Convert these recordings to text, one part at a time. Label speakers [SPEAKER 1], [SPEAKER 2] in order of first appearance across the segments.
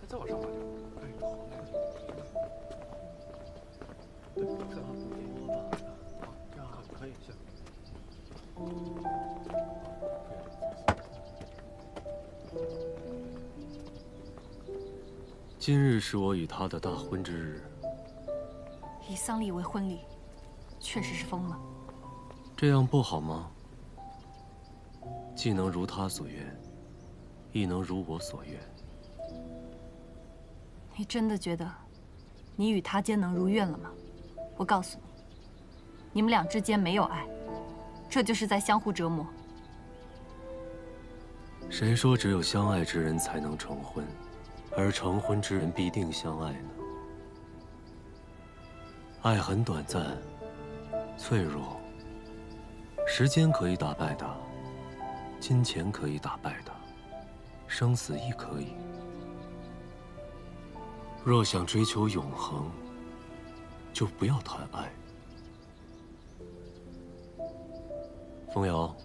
[SPEAKER 1] 再往上爬点。哎，好嘞。对，再往多吧。好，这样可以，行。
[SPEAKER 2] 今日是我与他的大婚之日。
[SPEAKER 3] 以丧礼为婚礼，确实是疯了。
[SPEAKER 2] 这样不好吗？既能如他所愿，亦能如我所愿。
[SPEAKER 3] 你真的觉得你与他间能如愿了吗？我告诉你，你们俩之间没有爱，这就是在相互折磨。
[SPEAKER 2] 谁说只有相爱之人才能成婚，而成婚之人必定相爱呢？爱很短暂，脆弱，时间可以打败它，金钱可以打败它，生死亦可以。若想追求永恒，就不要谈爱。风瑶，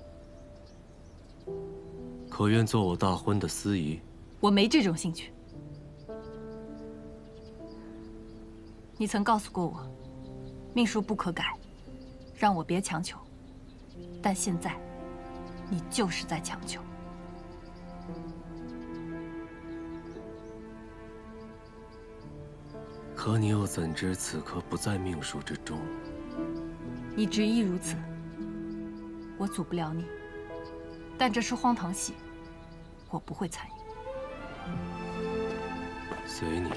[SPEAKER 2] 可愿做我大婚的司仪？
[SPEAKER 3] 我没这种兴趣。你曾告诉过我，命数不可改，让我别强求。但现在，你就是在强求。
[SPEAKER 2] 可你又怎知此刻不在命数之中？
[SPEAKER 3] 你执意如此，我阻不了你。但这出荒唐戏，我不会参与。
[SPEAKER 2] 随你。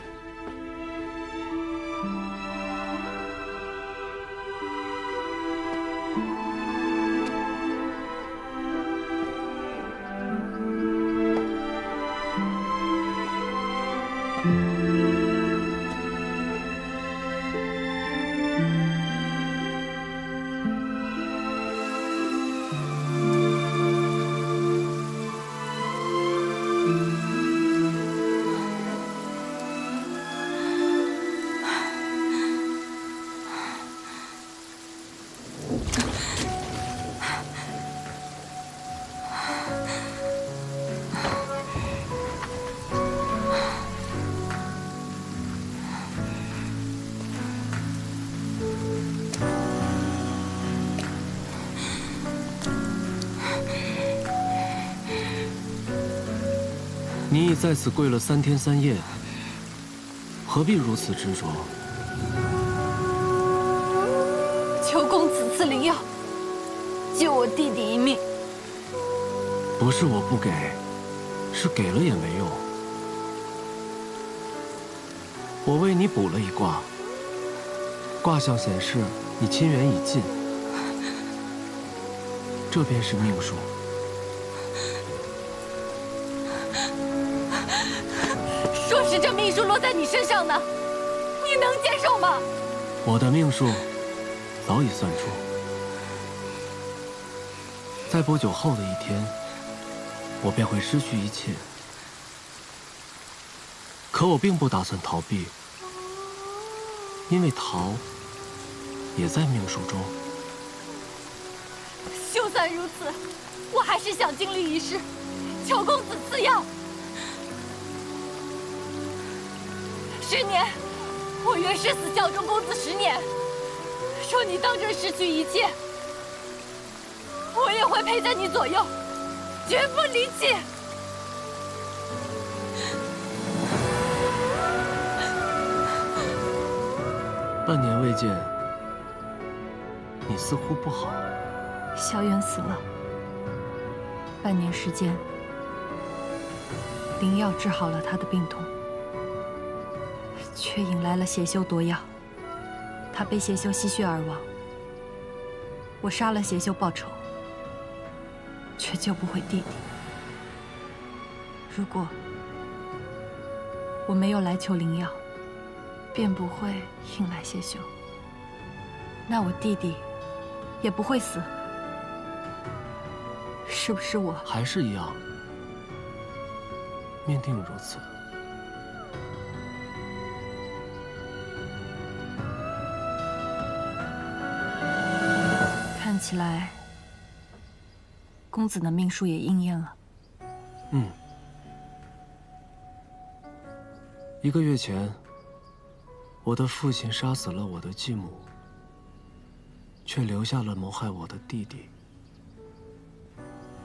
[SPEAKER 2] 你已在此跪了3天3夜，何必如此执着？
[SPEAKER 3] 求公子赐灵药，救我弟弟一命。
[SPEAKER 2] 不是我不给，是给了也没用。我为你卜了一卦，卦象显示你亲缘已尽，这便是命数。
[SPEAKER 3] 若是这命数落在你身上呢，你能接受吗？
[SPEAKER 2] 我的命数早已算出，在不久后的一天，我便会失去一切。可我并不打算逃避，因为逃也在命数中。
[SPEAKER 3] 就算如此，我还是想经历一试，求公子赐药。10年，我愿誓死效忠公子10年。若你当真失去一切，我也会陪在你左右，绝不离弃。
[SPEAKER 2] 半年未见，你似乎不好。
[SPEAKER 3] 萧渊死了，半年时间，灵药治好了他的病痛，却引来了邪修夺药，他被邪修吸血而亡。我杀了邪修报仇，却救不回弟弟。如果我没有来求灵药，便不会引来邪修，那我弟弟也不会死。是不是我
[SPEAKER 2] 还是一样，命定如此。
[SPEAKER 3] 看起来，公子的命数也应验了。
[SPEAKER 2] 嗯。1个月前，我的父亲杀死了我的继母，却留下了谋害我的弟弟。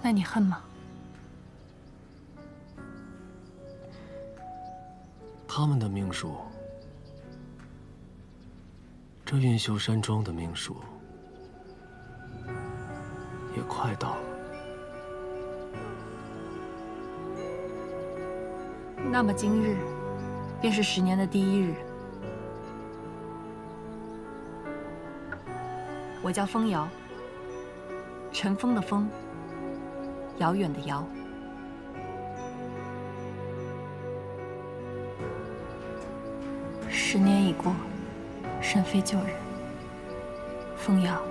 [SPEAKER 3] 那你恨吗？
[SPEAKER 2] 他们的命数，这运秀山庄的命数，也快到了。
[SPEAKER 3] 那么今日，便是10年的第1日。我叫风瑶，尘封的封，遥远的遥。10年已过，甚非旧人。风瑶，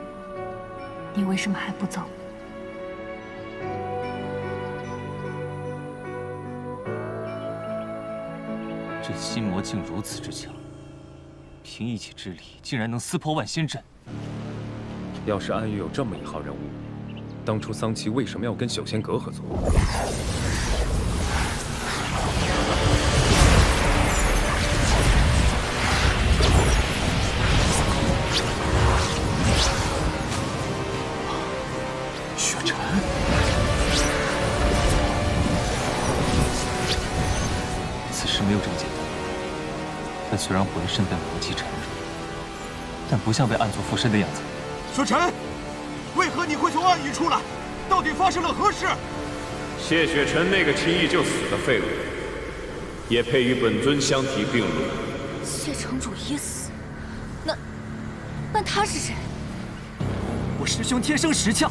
[SPEAKER 3] 你为什么还不走？
[SPEAKER 4] 这心魔竟如此之强，凭一己之力，竟然能撕破万仙阵。
[SPEAKER 5] 要是暗域有这么一号人物，当初桑琪为什么要跟小仙阁合作？
[SPEAKER 4] 雪尘，此事没有这么简单。他虽然浑身被魔气缠住，但不像被暗族附身的样子。
[SPEAKER 1] 雪尘，为何你会从暗域出来？到底发生了何事？
[SPEAKER 6] 谢雪尘那个轻易就死的废物，也配与本尊相提并论。
[SPEAKER 3] 谢城主已死，那他是谁？
[SPEAKER 1] 我师兄天生10窍，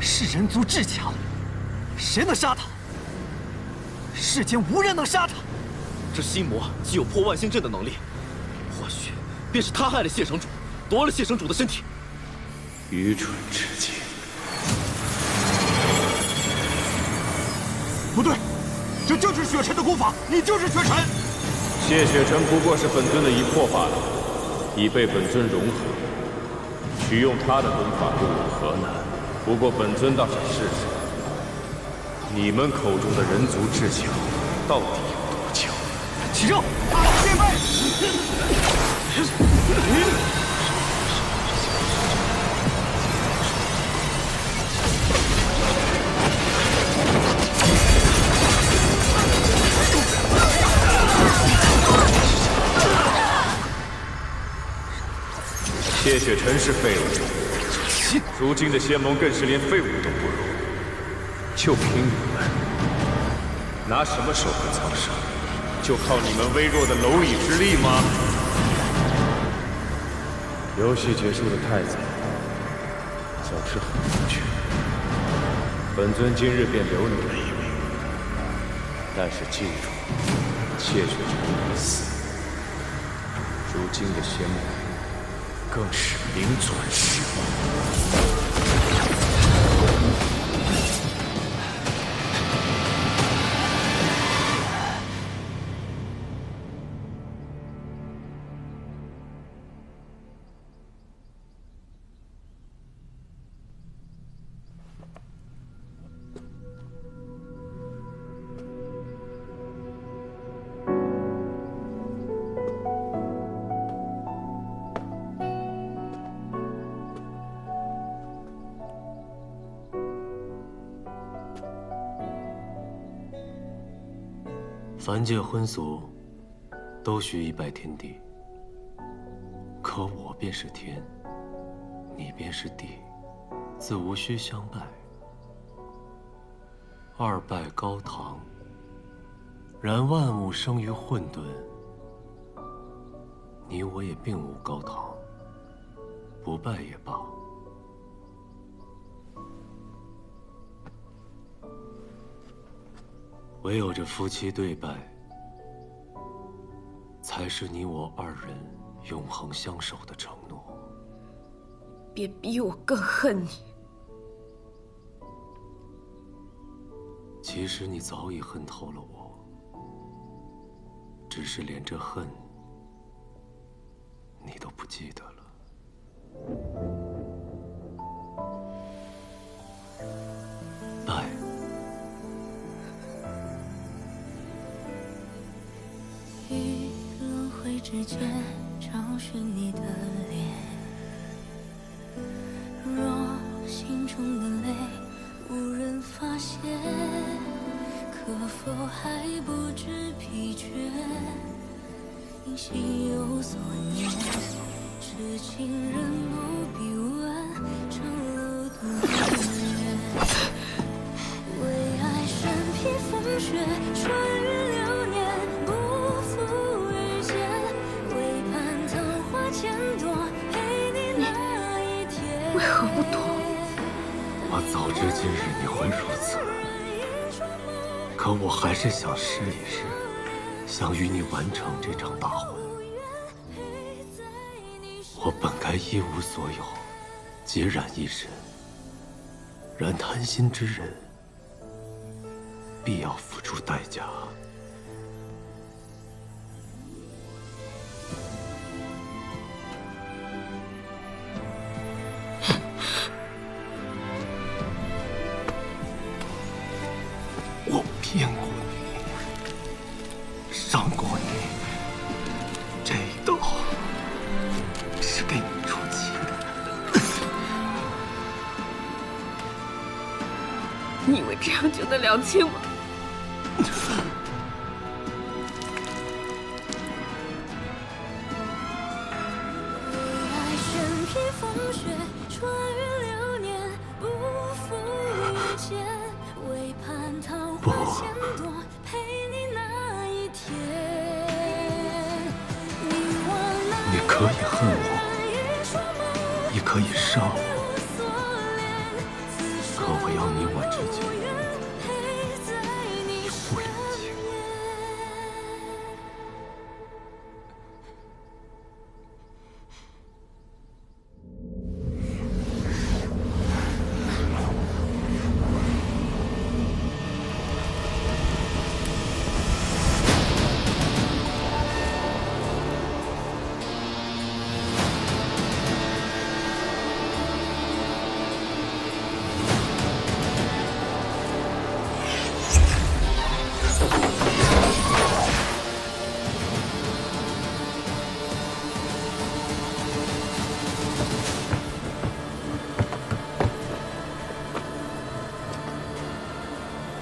[SPEAKER 1] 是人族至强，谁能杀他？世间无人能杀他。
[SPEAKER 7] 这心魔既有破万仙阵的能力，或许便是他害了谢城主，夺了谢城主的身体。
[SPEAKER 6] 愚蠢至极！
[SPEAKER 1] 不对，这就是雪尘的功法，你就是雪尘。
[SPEAKER 6] 谢雪尘不过是本尊的一魄罢了，已被本尊融合。取用他的功法又有何难？不过本尊倒想试试，你们口中的人族至强到底有多强？
[SPEAKER 1] 起正，大佬戒备！
[SPEAKER 6] 谢雪尘是废物，如今的仙盟更是连废物都不如。就凭你们，拿什么手段苍生？就靠你们微弱的蝼蚁之力吗？游戏结束的太早，总是很无趣。本尊今日便留你们一命，但是记住，谢雪尘已死，如今的仙盟更是名存实亡。
[SPEAKER 2] 凡界荤俗，都需一拜天地。可我便是天，你便是地，自无需相拜。2拜高堂，然万物生于混沌。你我也并无高堂，不拜也罢。唯有这夫妻对拜，才是你我2人永恒相守的承诺。
[SPEAKER 3] 别逼我更恨你。
[SPEAKER 2] 其实你早已恨透了我，只是连这恨，你都不记得了。拜。
[SPEAKER 3] 一
[SPEAKER 8] 指尖找寻你的脸，若心中的泪无人发现，可否还不知疲倦？因心有所念，痴情人不必问，长路多远？为爱身披风雪，穿越流年，不负遇见。为盼桃花千朵，陪你那一天。
[SPEAKER 2] 为何不躲？我早知今日你会如此，可我还是想试一试，想与你完成这场大婚。我本该一无所有，孑然一身，然贪心之人，必要付出代价。我骗过你，伤过你，这一刀是给你出气的。
[SPEAKER 9] 你以为这样就能两清吗？
[SPEAKER 2] 你可以恨我，也可以杀我，可我要你我之间一无留情。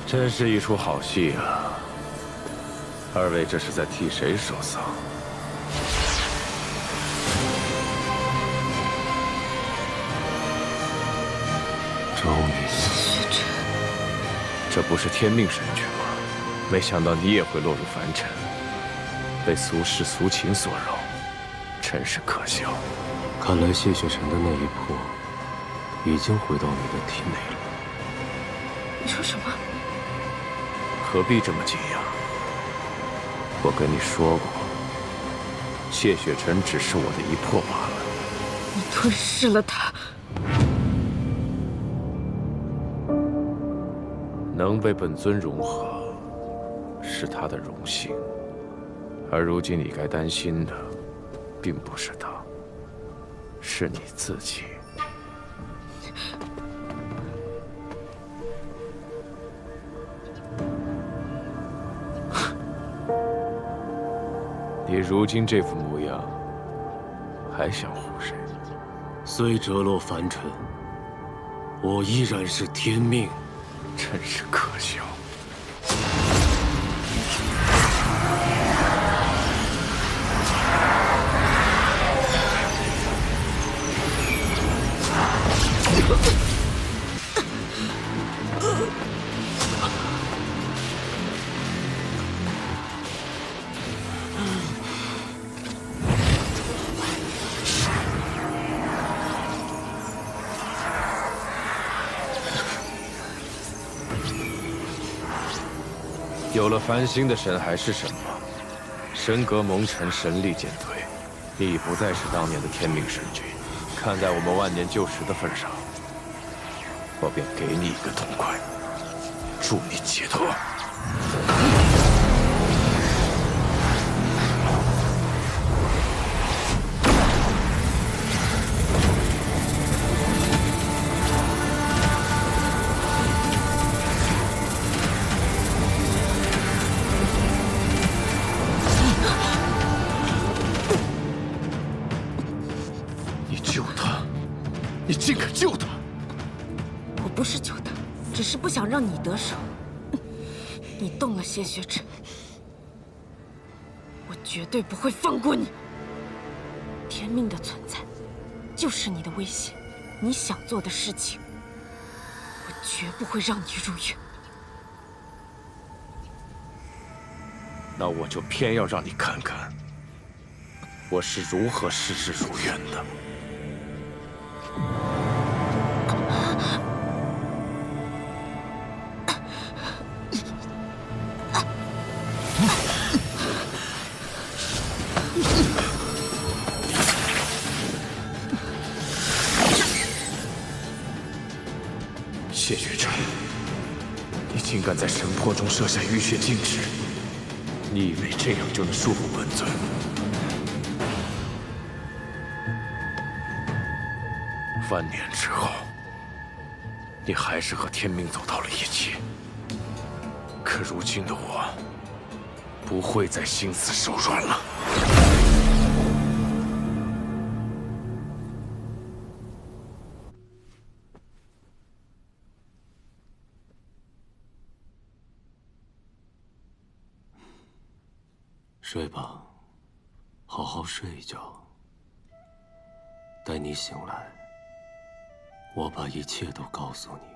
[SPEAKER 6] 真是一出好戏啊！二位这是在替谁守丧？
[SPEAKER 2] 周明，
[SPEAKER 9] 许臻，
[SPEAKER 6] 这不是天命神君吗？没想到你也会落入凡尘，被俗世俗情所扰，真是可笑。
[SPEAKER 2] 看来谢雪尘的那一魄已经回到你的体内了。
[SPEAKER 9] 你说什么？
[SPEAKER 6] 何必这么惊讶？我跟你说过，谢雪尘只是我的一魄罢了。
[SPEAKER 9] 你吞噬了他。
[SPEAKER 6] 能被本尊融合，是他的荣幸。而如今你该担心的，并不是他，是你自己。你如今这副模样，还想唬谁？
[SPEAKER 2] 虽折落凡尘，我依然是天命。
[SPEAKER 6] 真是可笑。有了繁星的神还是什么？神格蒙尘，神力减退，你已不再是当年的天命神君。看在我们万年旧识的份上，我便给你一个痛快，助你解脱。你竟敢救他！
[SPEAKER 9] 我不是救他，只是不想让你得手。你动了谢雪尘，我绝对不会放过你。天命的存在，就是你的威胁。你想做的事情，我绝不会让你如愿。
[SPEAKER 6] 那我就偏要让你看看，我是如何事事如愿的。谢雪尘，你竟敢在神魄中设下浴血禁制！你以为这样就能束缚本尊？万年之后，你还是和天命走到了一起。可如今的我，不会再心慈手软了。
[SPEAKER 2] 睡吧，好好睡一觉。待你醒来，我把一切都告诉你。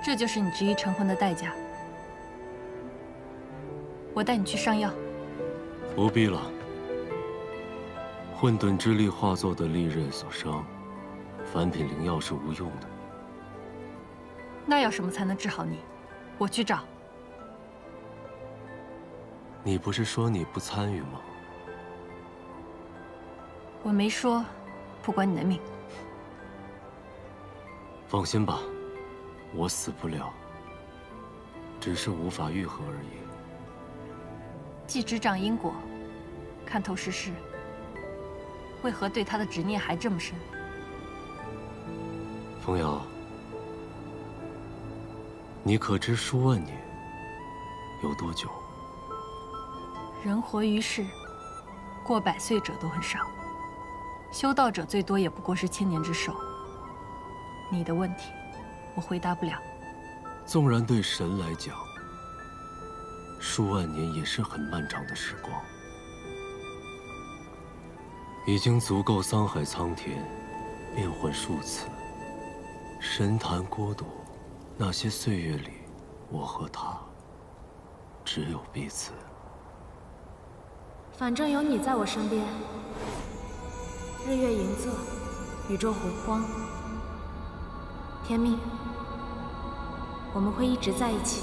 [SPEAKER 3] 这就是你执意成婚的代价。我带你去上药。
[SPEAKER 2] 不必了。混沌之力化作的利刃所伤，凡品灵药是无用的。
[SPEAKER 3] 那要什么才能治好你？我去找。
[SPEAKER 2] 你不是说你不参与吗？
[SPEAKER 3] 我没说，不管你的命。
[SPEAKER 2] 放心吧。我死不了，只是无法愈合而已。
[SPEAKER 3] 既执掌因果，看透世事，为何对他的执念还这么深？
[SPEAKER 2] 风瑶，你可知数万年有多久？
[SPEAKER 3] 人活于世，过100岁者都很少，修道者最多也不过是1000年之寿。你的问题，我回答不了。
[SPEAKER 2] 纵然对神来讲，数万年也是很漫长的时光，已经足够桑海苍田变换数次。神坛国度，那些岁月里，我和他只有彼此。
[SPEAKER 9] 反正有你在我身边，日月盈仄，宇宙洪荒，天命，我们会一直在一起。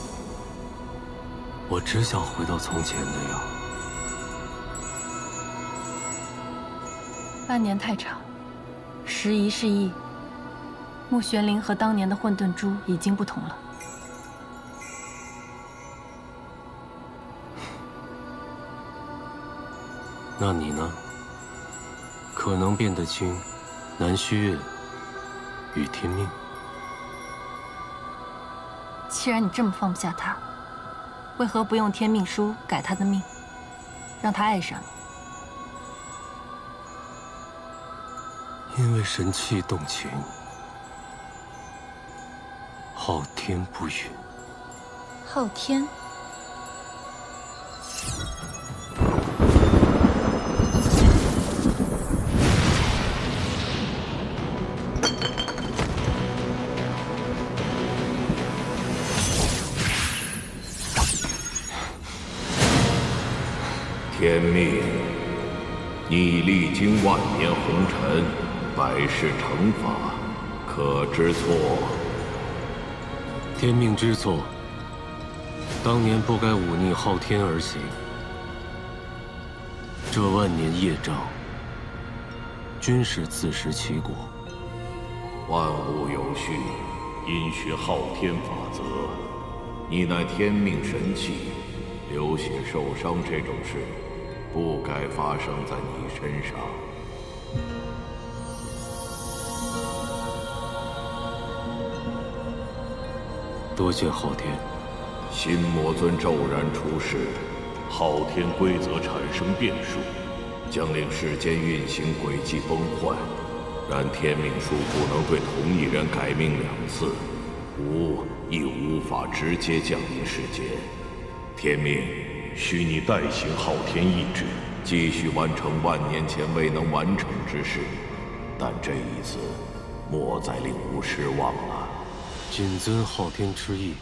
[SPEAKER 2] 我只想回到从前那样。
[SPEAKER 3] 半年太长，时移世易，穆玄灵和当年的混沌珠已经不同了。
[SPEAKER 2] 那你呢？可能辨得清南虚月与天命。
[SPEAKER 3] 既然你这么放不下他，为何不用天命书改他的命，让他爱上
[SPEAKER 2] 你？因为神气动情，昊天不允。
[SPEAKER 3] 昊天。
[SPEAKER 10] 天命，你历经万年红尘，百世惩罚，可知错？
[SPEAKER 2] 天命知错，当年不该忤逆昊天而行。这万年业障，均是自食其果。
[SPEAKER 10] 万物有序，因循昊天法则。你乃天命神器，流血受伤这种事，不该发生在你身上。
[SPEAKER 2] 多谢昊天。
[SPEAKER 10] 新魔尊骤然出世，昊天规则产生变数，将令世间运行轨迹崩坏。然天命书不能对同一人改命2次，吾亦无法直接降临世间。天命需你代行昊天意志，继续完成万年前未能完成之事。但这一次，莫再令吾失望了。
[SPEAKER 2] 谨遵昊天之意。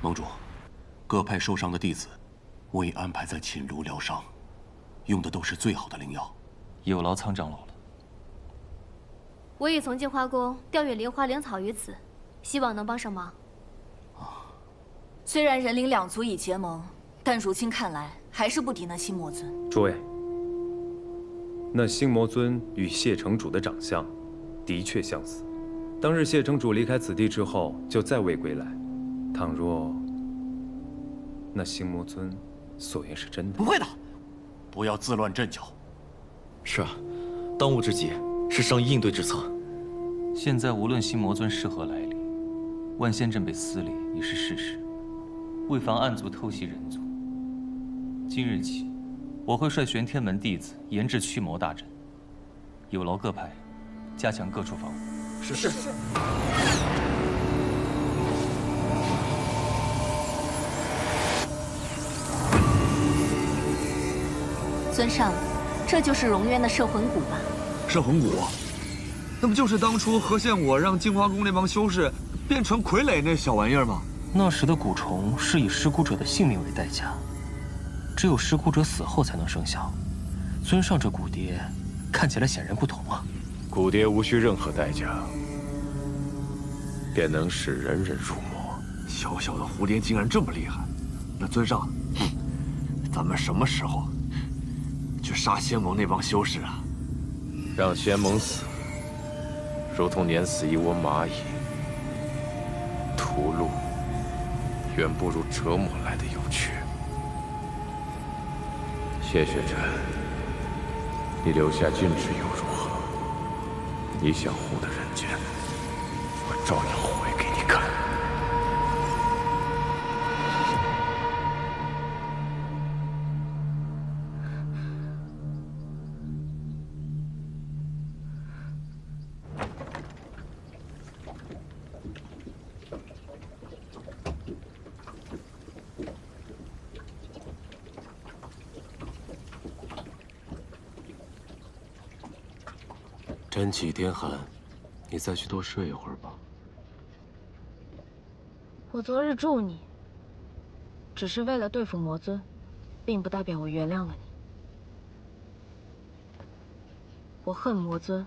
[SPEAKER 11] 盟主，各派受伤的弟子，我已安排在寝炉疗伤。 用的都是最好的灵药，
[SPEAKER 4] 有劳苍长老了。
[SPEAKER 9] 我已从净花宫调阅灵花灵草于此，希望能帮上忙。
[SPEAKER 12] 虽然人灵2族已结盟，但如今看来还是不敌那新魔尊。
[SPEAKER 5] 诸位，那新魔尊与谢城主的长相的确相似。当日谢城主离开此地之后，就再未归来。倘若那新魔尊所言是真的，
[SPEAKER 1] 不会的。
[SPEAKER 11] 不要自乱阵脚。
[SPEAKER 7] 是啊，当务之急是商议应对之策。
[SPEAKER 4] 现在无论新魔尊是何来历，万仙阵被撕裂已是事实。为防暗族偷袭人族，今日起，我会率玄天门弟子研制驱魔大阵，有劳各派加强各处防护。
[SPEAKER 7] 是。
[SPEAKER 12] 尊上，这就是荣渊的摄魂骨吧？
[SPEAKER 13] 摄魂骨，那不就是当初何县我让净花宫那帮修士变成傀儡那小玩意儿吗？
[SPEAKER 2] 那时的蛊虫是以尸骨者的性命为代价，只有尸骨者死后才能生效。尊上这骨蝶看起来显然不同啊。
[SPEAKER 6] 骨蝶无需任何代价，便能使人人入魔。
[SPEAKER 13] 小小的蝴蝶竟然这么厉害，那尊上，咱们什么时候？ 去杀仙盟那帮修士啊！
[SPEAKER 6] 让仙盟死，如同碾死一窝蚂蚁，屠戮远不如折磨来的有趣。谢雪晨，你留下君旨又如何？你想护的人间，我照样毁给你看。
[SPEAKER 2] 天气天寒，你再去多睡一会儿吧。
[SPEAKER 9] 我昨日助你，只是为了对付魔尊，并不代表我原谅了你。我恨魔尊，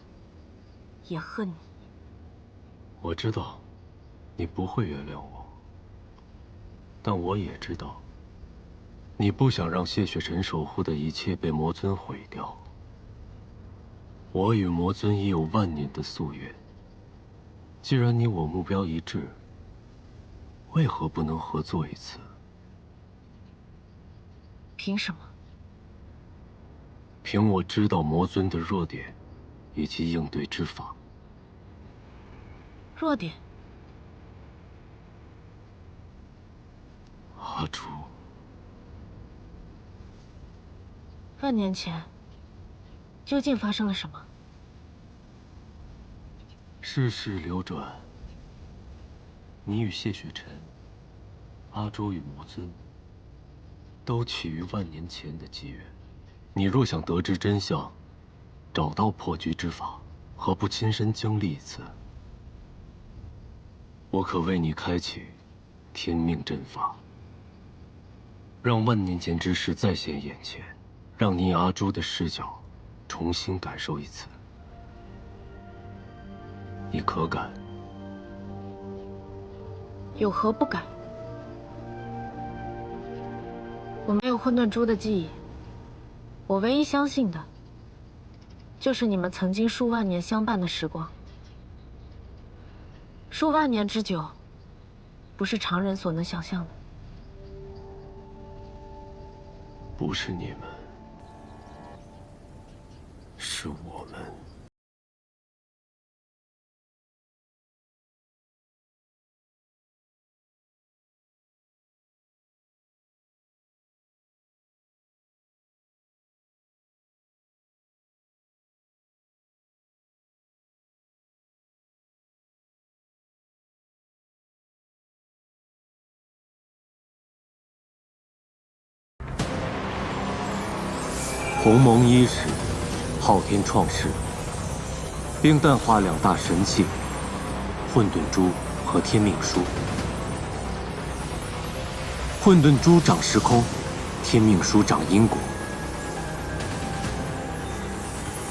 [SPEAKER 9] 也恨你。
[SPEAKER 2] 我知道，你不会原谅我，但我也知道，你不想让谢雪晨守护的一切被魔尊毁掉。 我与魔尊已有万年的夙愿。既然你我目标一致，为何不能合作一次？
[SPEAKER 9] 凭什么？
[SPEAKER 2] 凭我知道魔尊的弱点，以及应对之法。
[SPEAKER 9] 弱点？
[SPEAKER 2] 阿朱，
[SPEAKER 9] 万年前。 究竟发生了什么？
[SPEAKER 2] 世事流转，你与谢雪晨、阿周与魔尊，都起于万年前的机缘。你若想得知真相，找到破局之法，何不亲身经历一次？我可为你开启天命阵法，让万年前之事再现眼前，让你阿朱的视角。 重新感受一次，你可敢？
[SPEAKER 9] 有何不敢？我没有混沌珠的记忆，我唯一相信的，就是你们曾经数万年相伴的时光。数万年之久，不是常人所能想象的。
[SPEAKER 2] 不是你们，是我们。鸿蒙伊始，昊天创世，并淡化两大神器——混沌珠和天命书。混沌珠掌时空，天命书掌因果，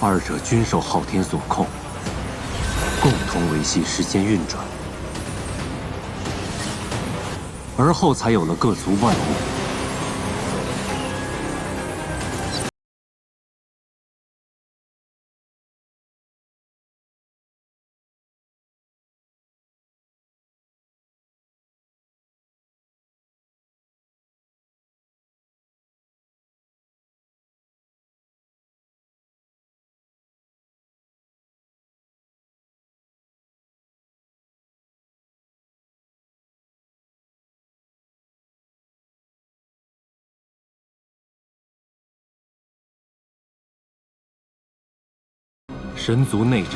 [SPEAKER 2] 二者均受昊天所控，共同维系时间运转，而后才有了各族万物。神族内战，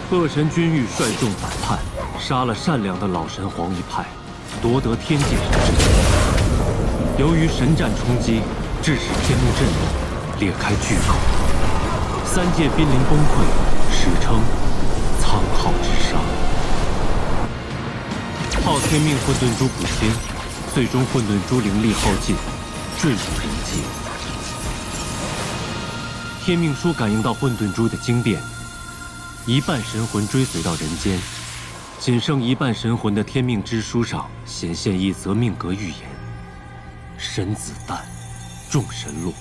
[SPEAKER 2] 恶神君玉率众反叛，杀了善良的老神皇一派，夺得天界神之权。由于神战冲击，致使天幕震动，裂开巨口，三界濒临崩溃，史称苍浩之伤。昊天命混沌珠补天，最终混沌珠灵力耗尽，坠入人界。天命书感应到混沌珠的精变，一半神魂追随到人间，仅剩一半神魂的天命之书上显现一则命格预言：神子诞，众神落。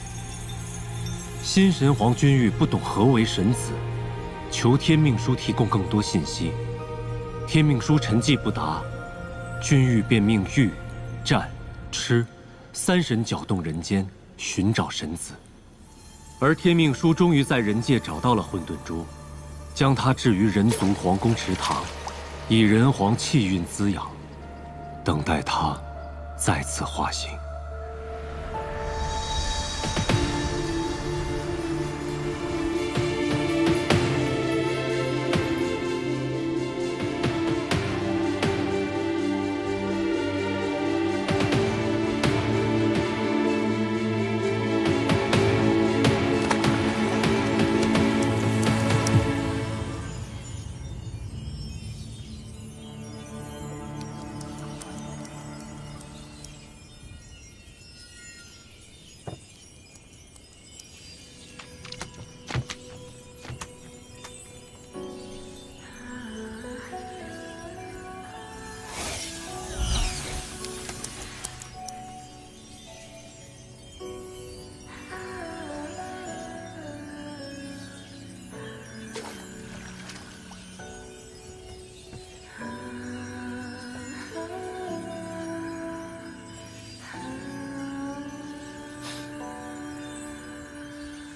[SPEAKER 2] 新神皇君玉不懂何为神子，求天命书提供更多信息。天命书沉寂不答，君玉便命玉、战、蚩三神搅动人间，寻找神子。而天命书终于在人界找到了混沌珠，将它置于人族皇宫池塘，以人皇气运滋养，等待它再次化形。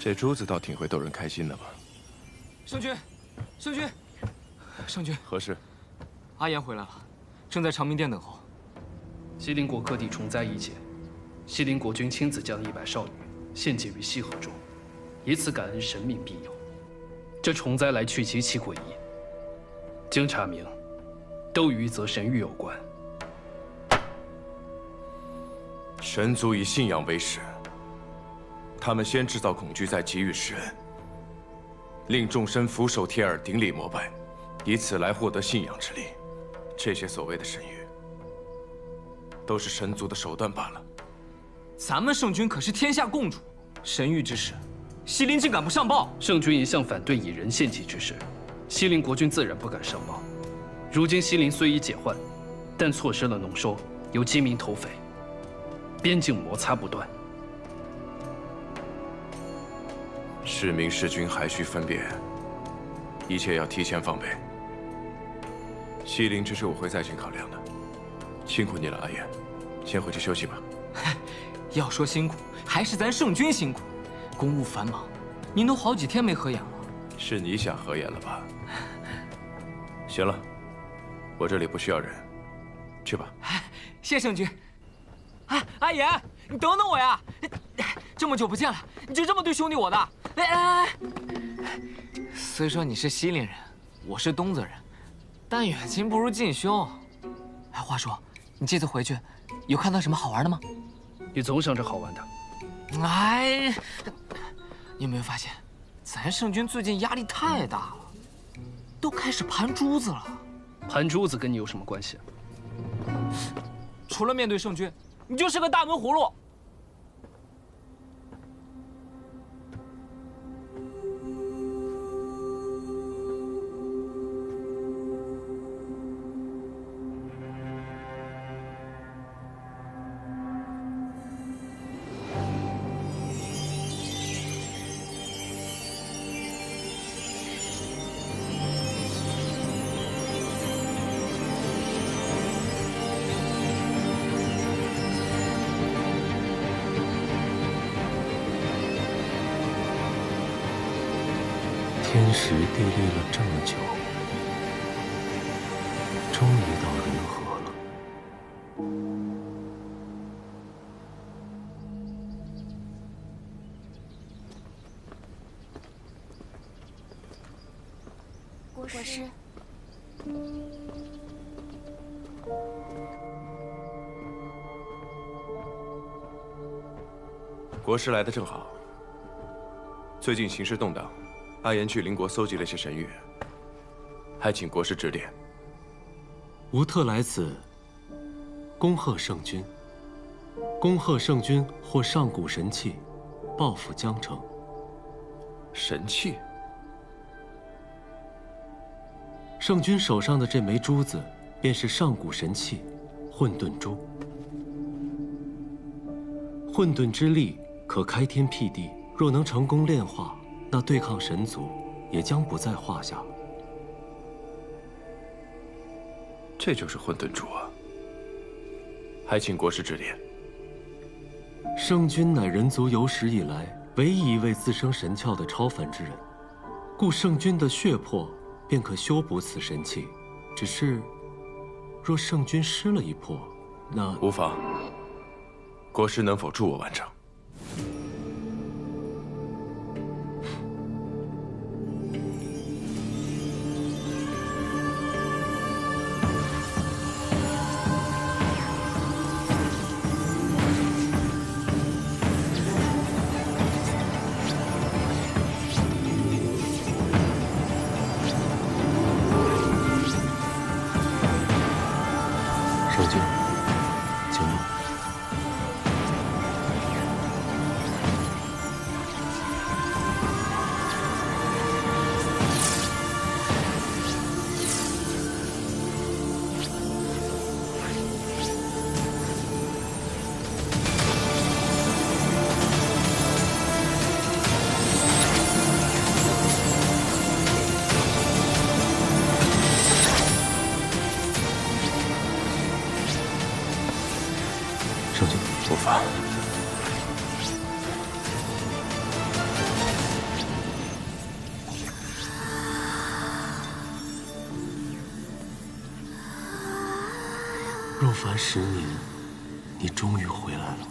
[SPEAKER 6] 这珠子倒挺会逗人开心的嘛。
[SPEAKER 14] 圣君，圣君，圣君，
[SPEAKER 6] 何事？
[SPEAKER 14] 阿言回来了，正在长明殿等候。
[SPEAKER 15] 西陵国各地虫灾一解，西陵国君亲自将100少女献祭于西河中，以此感恩神明庇佑。这虫灾来去极其诡异，经查明，都与一则神谕有关。
[SPEAKER 6] 神族以信仰为始。 他们先制造恐惧，再给予施恩，令众生俯首帖耳，顶礼膜拜，以此来获得信仰之力。这些所谓的神谕，都是神族的手段罢了。
[SPEAKER 14] 咱们圣君可是天下共主，神谕之事，西陵竟敢不上报？
[SPEAKER 15] 圣君一向反对以人献祭之事，西陵国君自然不敢上报。如今西陵虽已解患，但错失了农收，有饥民投匪，边境摩擦不断。
[SPEAKER 6] 是民是君还需分辨，一切要提前防备。西陵之事我会再行考量的。辛苦你了，阿言，先回去休息吧。
[SPEAKER 14] 要说辛苦，还是咱圣君辛苦，公务繁忙，您都好几天没合眼了。
[SPEAKER 6] 是你想合眼了吧？行了，我这里不需要人，去吧。
[SPEAKER 14] 谢圣君。哎，阿言，你等等我呀！这么久不见了，你就这么对兄弟我的？哎，虽说你是西陵人，我是东泽人，但远亲不如近兄。哎，话说，你这次回去有看到什么好玩的吗？
[SPEAKER 15] 你总想着好玩的。
[SPEAKER 14] 哎，你有没有发现，咱圣君最近压力太大了，都开始盘珠子了。
[SPEAKER 15] 盘珠子跟你有什么关系？
[SPEAKER 14] 除了面对圣君，你就是个大闷葫芦。
[SPEAKER 2] 天时地利了这么久，终于到人和了。
[SPEAKER 9] 国师，
[SPEAKER 6] 国师来的正好。最近形势动荡，阿言去邻国搜集了些神谕，还请国师指点。
[SPEAKER 2] 吾特来此，恭贺圣君。恭贺圣君获上古神器，报复江城。
[SPEAKER 6] 神器？
[SPEAKER 2] 圣君手上的这枚珠子，便是上古神器——混沌珠。混沌之力可开天辟地。若能成功炼化，那对抗神族也将不在话下。
[SPEAKER 6] 这就是混沌珠啊！还请国师指点。
[SPEAKER 2] 圣君乃人族有史以来唯一一位自生神窍的超凡之人，故圣君的血魄便可修补此神器。只是，若圣君失了一魄，那
[SPEAKER 6] 无妨。国师能否助我完成？
[SPEAKER 2] 圣君，请问。圣君，
[SPEAKER 6] 无妨。
[SPEAKER 2] 若凡10年，你终于回来了。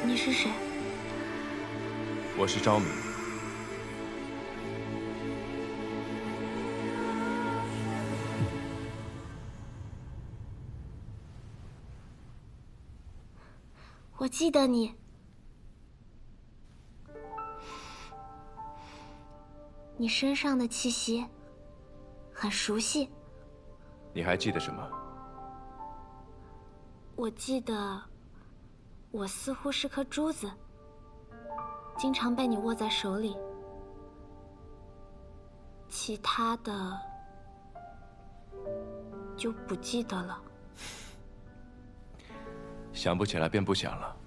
[SPEAKER 9] 你是谁？
[SPEAKER 6] 我是昭明。
[SPEAKER 9] 我记得你。你身上的气息很熟悉。
[SPEAKER 6] 你还记得什么？
[SPEAKER 9] 我记得，我似乎是颗珠子，经常被你握在手里。其他的就不记得了。
[SPEAKER 6] 想不起来便不想了。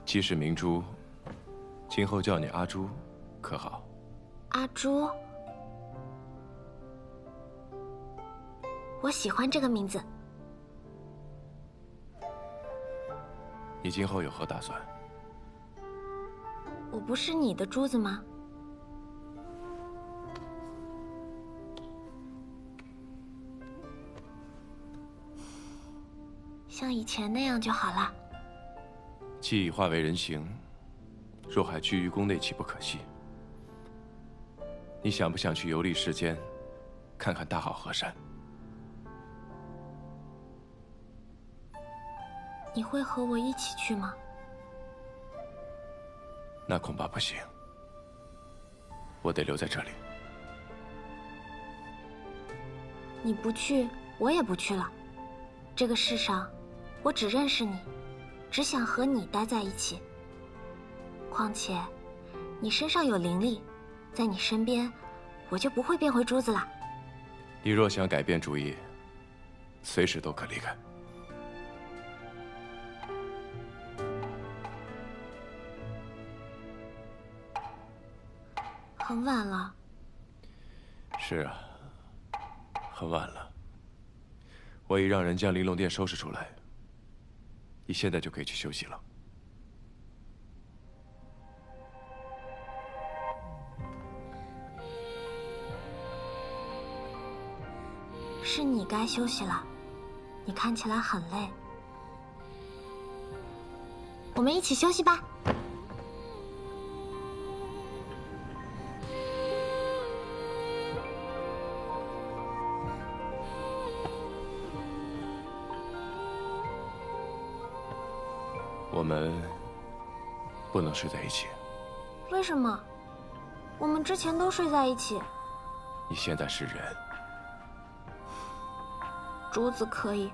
[SPEAKER 6] 既是明珠，今后叫你阿朱，可好？
[SPEAKER 9] 阿朱，我喜欢这个名字。
[SPEAKER 6] 你今后有何打算？
[SPEAKER 9] 我不是你的珠子吗？像以前那样就好了。
[SPEAKER 6] 既已化为人形，若还居于宫内，岂不可惜？你想不想去游历世间，看看大好河山？
[SPEAKER 9] 你会和我一起去吗？
[SPEAKER 6] 那恐怕不行，我得留在这里。
[SPEAKER 9] 你不去，我也不去了。这个世上，我只认识你，只想和你待在一起。况且，你身上有灵力，在你身边，我就不会变回珠子了。
[SPEAKER 6] 你若想改变主意，随时都可离开。
[SPEAKER 9] 很晚了。
[SPEAKER 6] 是啊，很晚了。我已让人将玲珑殿收拾出来，你现在就可以去休息了。
[SPEAKER 9] 是你该休息了，你看起来很累。我们一起休息吧。
[SPEAKER 6] 我们不能睡在一起。
[SPEAKER 9] 为什么？我们之前都睡在一起。
[SPEAKER 6] 你现在是人。
[SPEAKER 9] 珠子可以，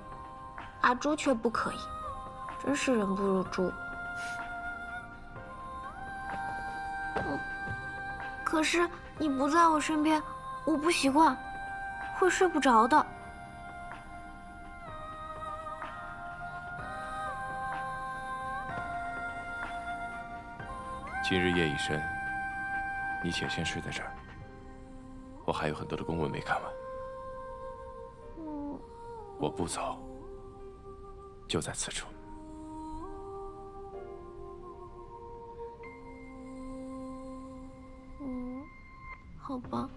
[SPEAKER 9] 阿朱却不可以，真是人不如猪。可是你不在我身边，我不习惯，会睡不着的。
[SPEAKER 6] 今日夜已深，你且先睡在这儿。我还有很多的公文没看完。我不走，就在此处。
[SPEAKER 9] 好吧。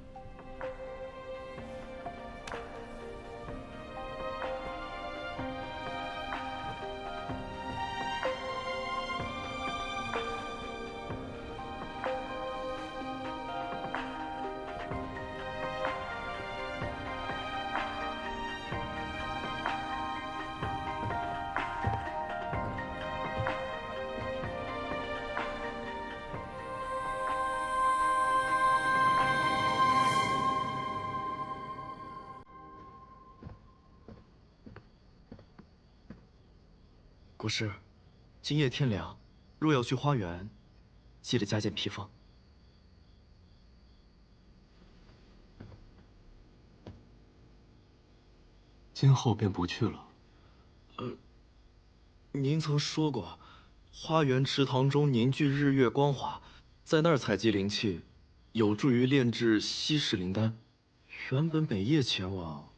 [SPEAKER 7] 国师，今夜天凉，若要去花园，记得加件披风。
[SPEAKER 2] 今后便不去了。
[SPEAKER 7] 您曾说过，花园池塘中凝聚日月光华，在那儿采集灵气，有助于炼制稀世灵丹。原本每夜前往，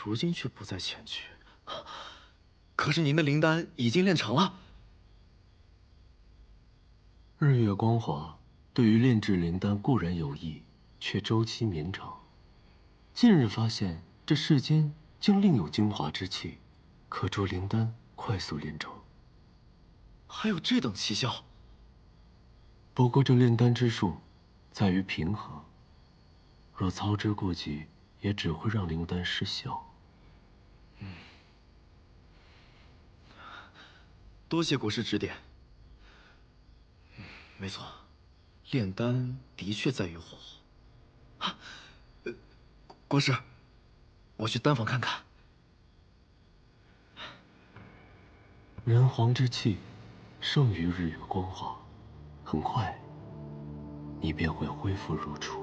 [SPEAKER 7] 如今却不再前去。可是您的灵丹已经炼成了。
[SPEAKER 2] 日月光华对于炼制灵丹固然有益，却周期绵长。近日发现这世间竟另有精华之气，可助灵丹快速炼成。
[SPEAKER 7] 还有这等奇效。
[SPEAKER 2] 不过这炼丹之术，在于平衡。若操之过急，也只会让灵丹失效。
[SPEAKER 7] 多谢国师指点。没错，炼丹的确在于火候。啊，国师，我去丹房看看。
[SPEAKER 2] 人皇之气，胜于日月光华。很快，你便会恢复如初。